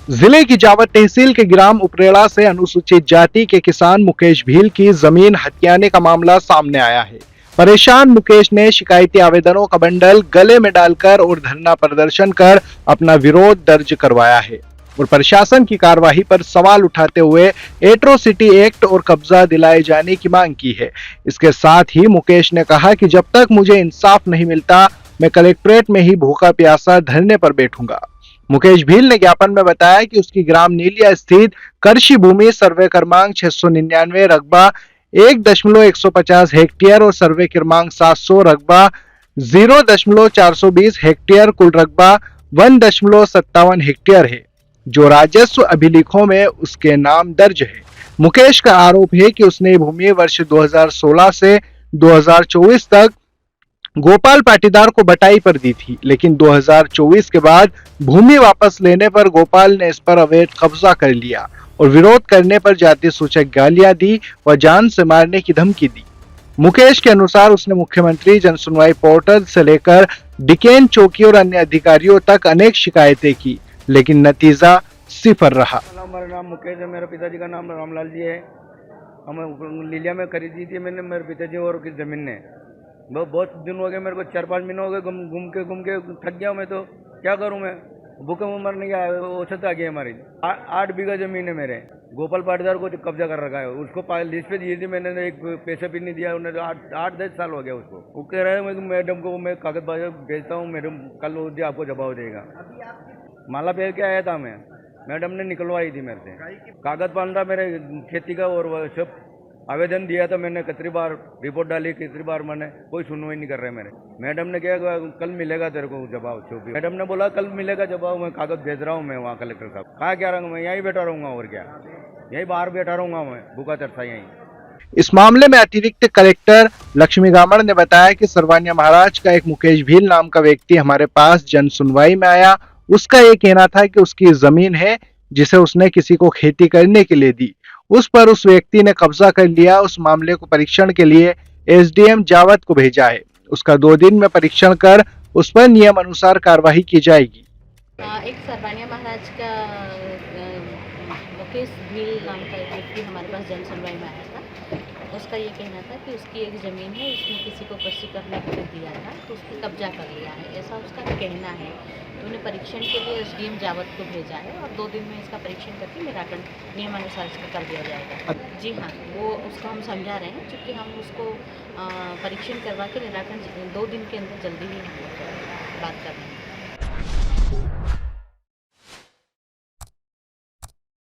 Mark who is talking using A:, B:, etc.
A: जिले की जावद तहसील के ग्राम उपरेड़ा से अनुसूचित जाति के किसान मुकेश भील की जमीन हथियाने का मामला सामने आया है। परेशान मुकेश ने शिकायती आवेदनों का बंडल गले में डालकर और धरना प्रदर्शन कर अपना विरोध दर्ज करवाया है और प्रशासन की कार्रवाई पर सवाल उठाते हुए एट्रोसिटी एक्ट और कब्जा दिलाए जाने की मांग की है। इसके साथ ही मुकेश ने कहा कि जब तक मुझे इंसाफ नहीं मिलता मैं कलेक्ट्रेट में ही भूखा प्यासा धरने पर बैठूंगा। मुकेश भील ने ज्ञापन में बताया कि उसकी ग्राम नीलिया स्थित कृषि भूमि सर्वे क्रमांक 699 रकबा 1.150 हेक्टेयर और सर्वे क्रमांक 700 रकबा 0.420 हेक्टेयर कुल रकबा 1.57 हेक्टेयर है, जो राजस्व अभिलेखों में उसके नाम दर्ज है। मुकेश का आरोप है कि उसने भूमि वर्ष 2016 से 2024 तक गोपाल पाटीदार को बटाई पर दी थी, लेकिन 2024 के बाद भूमि वापस लेने पर गोपाल ने इस पर अवैध कब्जा कर लिया और विरोध करने पर जाति सूचक गालियां दी व जान से मारने की धमकी दी। मुकेश के अनुसार उसने मुख्यमंत्री जनसुनवाई पोर्टल से लेकर डिकेन चौकी और अन्य अधिकारियों तक अनेक शिकायतें की, लेकिन नतीजा सिफर रहा।
B: मेरा नाम मुकेश है, मेरे पिताजी का नाम रामलाल जी है। हम लीलिया में खरीदी थी मैंने, मेरे पिताजी और की ज़मीन ने। बहुत दिन हो गए, मेरे को 4-5 महीने हो गए घूम के थक गया मैं। तो क्या करूं मैं, भूखे मरने की औसत आ गई हमारी। 8 बीघा ज़मीन है मेरे। गोपाल पाटीदार को कब्जा कर रखा है। उसको लिस्ट पे दी थी मैंने, एक पैसे भी नहीं दिया उन्हें। 8-10 साल हो गया उसको। वो कह रहे हैं मैडम को मैं कागज भेजता हूँ, मैडम कल आपको जवाब देगा। माला फेर के आया था मैं, मैडम ने निकलवाई थी मेरे से। कागज पान था मेरे खेती का और सब आवेदन दिया था मैंने। कितनी बार रिपोर्ट डाली, कितनी बार मैंने, कोई सुनवाई नहीं कर रहे मेरे। मैडम ने कहा कल मिलेगा तेरे को जवाब। चौबीस मैडम ने बोला कल मिलेगा जवाब। मैं कागज भेज रहा हूँ मैं वहाँ कलेक्टर साहब। कहा क्या रहूँगा मैं, यहीं बैठा रहूँगा और क्या, यहीं बाहर बैठा रहूँगा मैं भूखा तरसा यहीं।
A: इस मामले में अतिरिक्त कलेक्टर लक्ष्मी गामड़ ने बताया कि सरवानिया महाराज का एक मुकेश भील नाम का व्यक्ति हमारे पास जन सुनवाई में आया। उसका ये कहना था कि उसकी जमीन है जिसे उसने किसी को खेती करने के लिए दी, उस पर उस व्यक्ति ने कब्जा कर लिया। उस मामले को परीक्षण के लिए एसडीएम जावद को भेजा है। उसका 2 दिन में परीक्षण कर उस पर नियम अनुसार कार्रवाई की जाएगी।
C: एक सरवानिया महाराज का मुकेश भील नाम का एक व्यक्ति हमारे पास जन सुनवाई में आया था। उसका ये कहना था कि उसकी एक ज़मीन है, उसने किसी को कृषि करने के लिए दिया था तो उसने कब्जा कर लिया है, ऐसा उसका कहना है। तो उन्हें परीक्षण के लिए एसडीएम जावद को भेजा है और 2 दिन में इसका परीक्षण करके निराकरण नियमानुसार इसका कर दिया जाएगा। जी हाँ, वो उसको हम समझा रहे हैं, क्योंकि हम उसको परीक्षण करवा के निराकरण 2 दिन के अंदर जल्दी ही हम लोग बात कर रहे हैं।